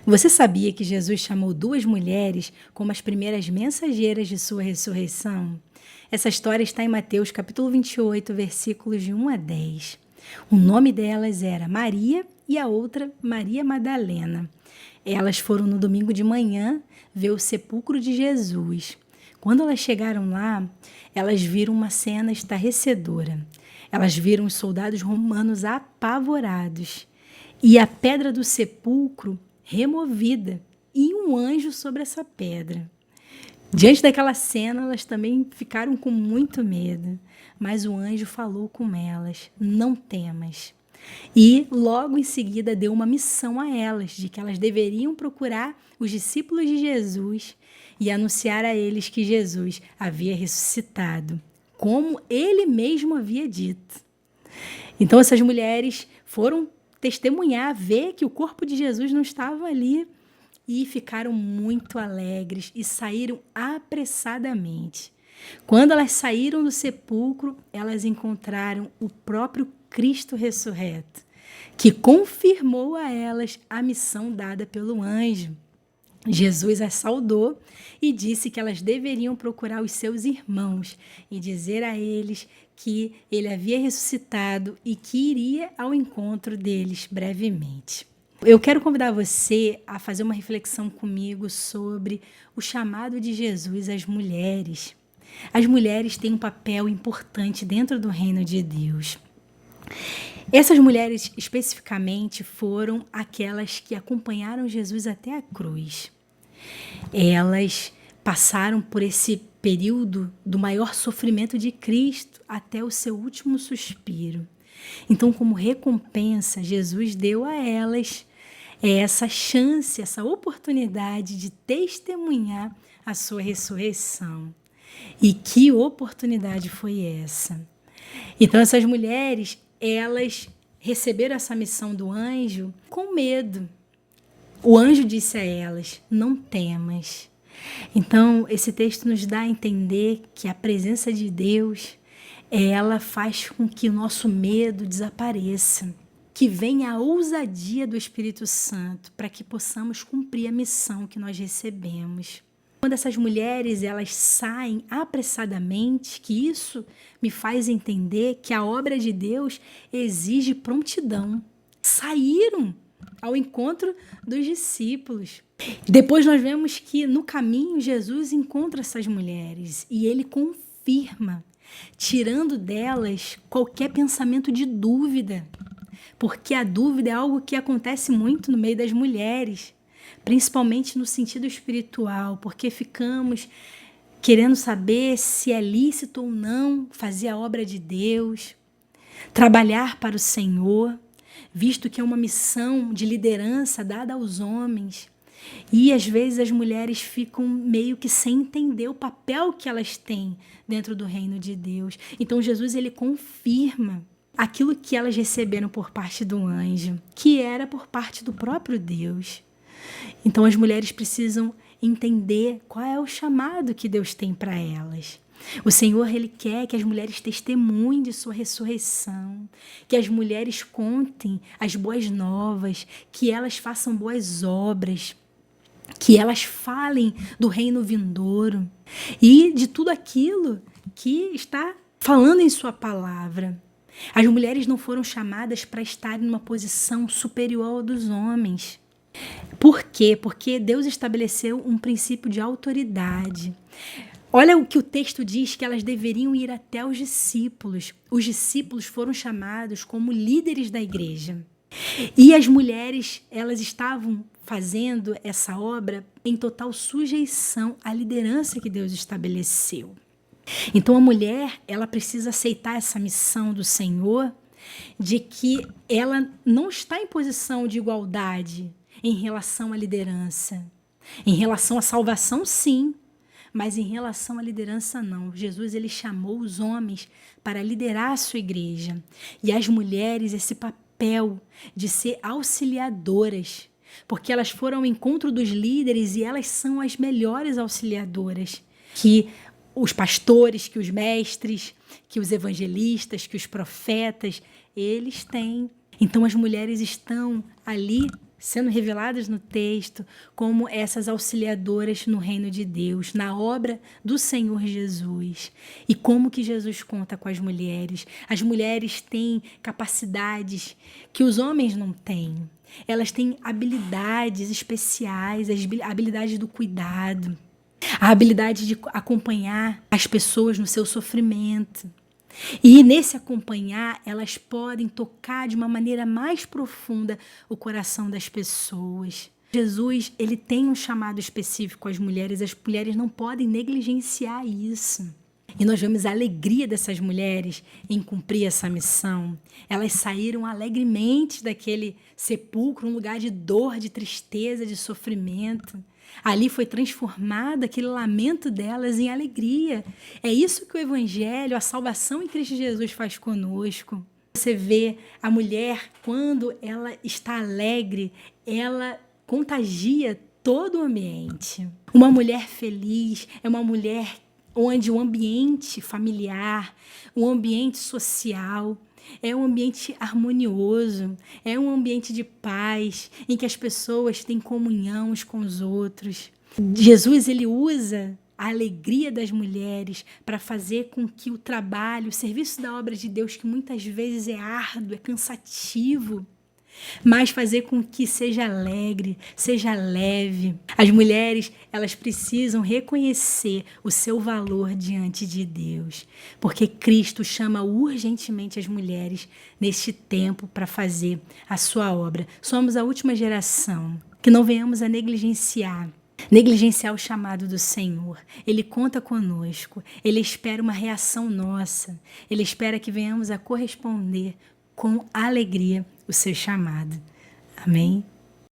Você sabia que Jesus chamou duas mulheres como as primeiras mensageiras de sua ressurreição? Essa história está em Mateus capítulo 28, versículos de 1 a 10. O nome delas era Maria e a outra Maria Madalena. Elas foram no domingo de manhã ver o sepulcro de Jesus. Quando elas chegaram lá, elas viram uma cena estarrecedora. Elas viram os soldados romanos apavorados e a pedra do sepulcro removida e um anjo sobre essa pedra. Diante daquela cena, elas também ficaram com muito medo, mas o anjo falou com elas: não temas. E logo em seguida deu uma missão a elas, de que elas deveriam procurar os discípulos de Jesus e anunciar a eles que Jesus havia ressuscitado, como ele mesmo havia dito. Então essas mulheres foram testemunhar, ver que o corpo de Jesus não estava ali e ficaram muito alegres e saíram apressadamente. Quando elas saíram do sepulcro, elas encontraram o próprio Cristo ressurreto, que confirmou a elas a missão dada pelo anjo. Jesus as saudou e disse que elas deveriam procurar os seus irmãos e dizer a eles que ele havia ressuscitado e que iria ao encontro deles brevemente. Eu quero convidar você a fazer uma reflexão comigo sobre o chamado de Jesus às mulheres. As mulheres têm um papel importante dentro do reino de Deus. Essas mulheres especificamente foram aquelas que acompanharam Jesus até a cruz. Elas passaram por esse período do maior sofrimento de Cristo até o seu último suspiro. Então, como recompensa, Jesus deu a elas essa chance, essa oportunidade de testemunhar a sua ressurreição. E que oportunidade foi essa? Então, essas mulheres, elas receberam essa missão do anjo com medo. O anjo disse a elas: não temas. Então, esse texto nos dá a entender que a presença de Deus, ela faz com que o nosso medo desapareça, que venha a ousadia do Espírito Santo para que possamos cumprir a missão que nós recebemos. Quando essas mulheres elas saem apressadamente, que isso me faz entender que a obra de Deus exige prontidão. Saíram ao encontro dos discípulos. Depois nós vemos que no caminho Jesus encontra essas mulheres e ele confirma, tirando delas qualquer pensamento de dúvida, porque a dúvida é algo que acontece muito no meio das mulheres, principalmente no sentido espiritual, porque ficamos querendo saber se é lícito ou não fazer a obra de Deus, trabalhar para o Senhor, visto que é uma missão de liderança dada aos homens. E às vezes as mulheres ficam meio que sem entender o papel que elas têm dentro do reino de Deus. Então Jesus ele confirma aquilo que elas receberam por parte do anjo, que era por parte do próprio Deus. Então as mulheres precisam entender qual é o chamado que Deus tem para elas. O Senhor, ele quer que as mulheres testemunhem de sua ressurreição, que as mulheres contem as boas novas, que elas façam boas obras, que elas falem do reino vindouro e de tudo aquilo que está falando em sua palavra. As mulheres não foram chamadas para estarem numa posição superior ao dos homens. Por quê? Porque Deus estabeleceu um princípio de autoridade. Olha o que o texto diz, que elas deveriam ir até os discípulos. Os discípulos foram chamados como líderes da igreja. E as mulheres, elas estavam fazendo essa obra em total sujeição à liderança que Deus estabeleceu. Então a mulher, ela precisa aceitar essa missão do Senhor, de que ela não está em posição de igualdade em relação à liderança. Em relação à salvação, sim, mas em relação à liderança, não. Jesus ele chamou os homens para liderar a sua igreja. E as mulheres, esse papel de ser auxiliadoras, porque elas foram ao encontro dos líderes e elas são as melhores auxiliadoras, que os pastores, que os mestres, que os evangelistas, que os profetas, eles têm. Então as mulheres estão ali sendo reveladas no texto como essas auxiliadoras no reino de Deus, na obra do Senhor Jesus. E como que Jesus conta com as mulheres? As mulheres têm capacidades que os homens não têm. Elas têm habilidades especiais, as habilidades do cuidado, a habilidade de acompanhar as pessoas no seu sofrimento. E nesse acompanhar, elas podem tocar de uma maneira mais profunda o coração das pessoas. Jesus, ele tem um chamado específico às mulheres, as mulheres não podem negligenciar isso. E nós vemos a alegria dessas mulheres em cumprir essa missão. Elas saíram alegremente daquele sepulcro, um lugar de dor, de tristeza, de sofrimento. Ali foi transformado aquele lamento delas em alegria. É isso que o Evangelho, a salvação em Cristo Jesus faz conosco. Você vê a mulher, quando ela está alegre, ela contagia todo o ambiente. Uma mulher feliz é uma mulher onde o ambiente familiar, o ambiente social, é um ambiente harmonioso, é um ambiente de paz, em que as pessoas têm comunhão uns com os outros. Jesus, ele usa a alegria das mulheres para fazer com que o trabalho, o serviço da obra de Deus, que muitas vezes é árduo, é cansativo, mas fazer com que seja alegre, seja leve. As mulheres, elas precisam reconhecer o seu valor diante de Deus, porque Cristo chama urgentemente as mulheres neste tempo para fazer a sua obra. Somos a última geração, que não venhamos a negligenciar o chamado do Senhor. Ele conta conosco, Ele espera uma reação nossa, Ele espera que venhamos a corresponder com alegria o seu chamado. Amém?